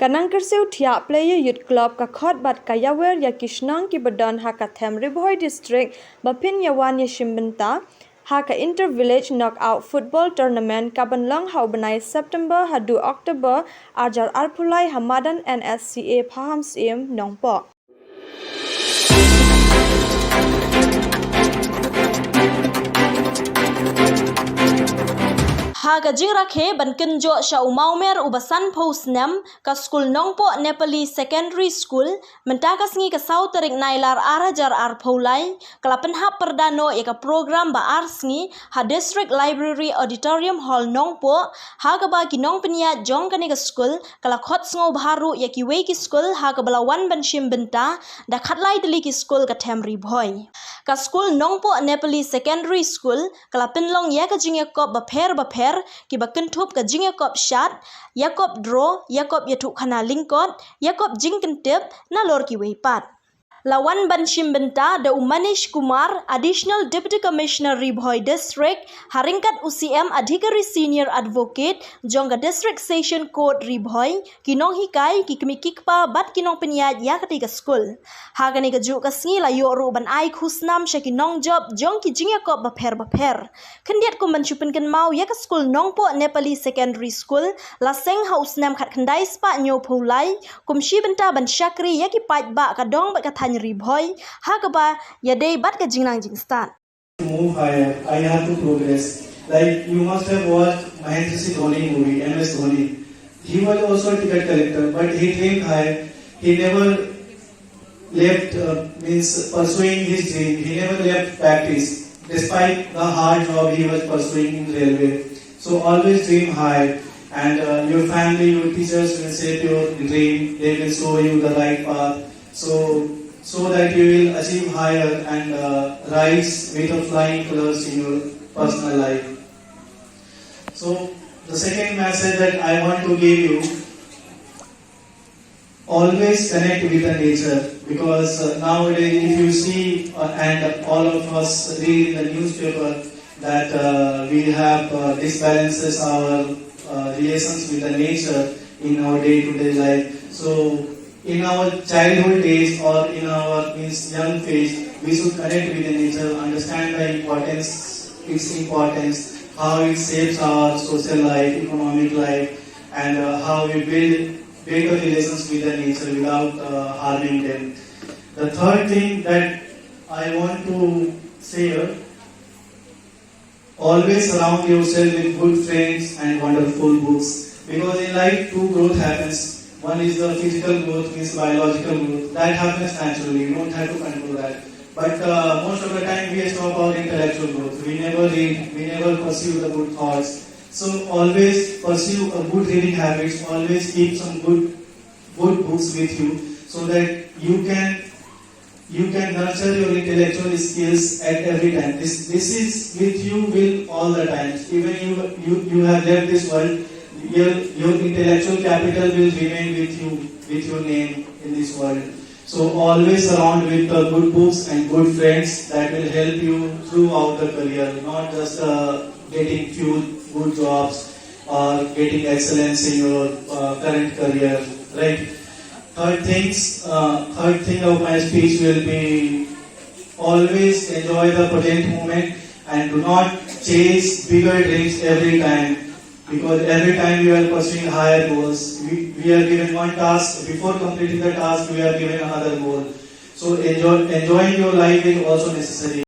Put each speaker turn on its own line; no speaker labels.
Kanang kersiu thia player youth club ka khot bat kayawer ya kishnang ki badan ha ka them Ribhoi district bapin yawan ya shimbenta ha ka inter village knockout football tournament ka Pynlong hau banai September hadu October ajar arpulai hamadan NSCA phaham sim Nongpoh. Haga Rakhe bankin jo sha umaumer ubasan po Snem ka school Nongpoh Nepali secondary school mentakas ngi ka sautarik nailar arajar arpolai kalapan hap perdano ya ka program ba arsngi ha district library auditorium hall Nongpoh haga ba ki nong penia jong kani ka school kala khot sngo baru ya ki wei ki school haga balawan ban shim benta da khatlai dili ki school ka them Ribhoi ka school Nongpoh Nepali secondary school kala Pynlong ya ka Jingiakop ba pher ki bakentup ka Jingiakop shat Yakop draw Yakop yatuk khana lingkot Yakop Jingdap na lor ki weipat Lawan ban shimbenta da Umanish Kumar additional deputy commissioner Ribhoi district haringkat UCM adhikari senior advocate jongga district session court Ribhoi kinong hikai ki kikpa bat kinong penyat ya ketika school hagani ka juk kasngi la yo ru ban ai khusnam sha kinong job jong ki Jingiakop baper kendiat ko mencupen ken mau ya ka school Nongpoh Nepali secondary school la seng ha Snem khat khandai spa Nongpoh lai kumshi benta ban syakri ya ki pat ba ka dong ba ka Ribhoi hagaba yadei bat ka jingnang jingstan
to move higher I have to progress like you must have watched Mahendra Singh Dhoni movie MS Dhoni he was also a ticket collector but he dreamed high he never left means pursuing his dream he never left practice despite the hard job he was pursuing in railway so always dream high and your family your teachers will shape your dream they will show you the right path so that you will achieve higher and rise with the flying colors in your personal life. So the second message that I want to give you, always connect with the nature because nowadays if you see and all of us read in the newspaper that we have disbalances our relations with the nature in our day-to-day life. So in our childhood days or in our young phase, we should connect with the nature, understand the importance, its importance, how it shapes our social life, economic life, and how we build better relations with the nature without harming them. The third thing that I want to say, always surround yourself with good friends and wonderful books because in life two growth happens. One is the physical growth, means biological growth. That happens naturally. You don't have to control that. But most of the time we stop our intellectual growth. We never read. We never pursue the good thoughts. So always pursue a good reading habits. Always keep some good books with you, so that you can nurture your intellectual skills at every time. This is with you will all the times. Even you have left this world. Your intellectual capital will remain with you, with your name in this world. So always surround with good books and good friends that will help you throughout the career, not just getting few good jobs or getting excellence in your current career. Right? Third thing of my speech will be always enjoy the present moment and do not chase bigger dreams every time. Because every time we are pursuing higher goals, we are given one task. Before completing the task, we are given another goal. So enjoying your life is also necessary.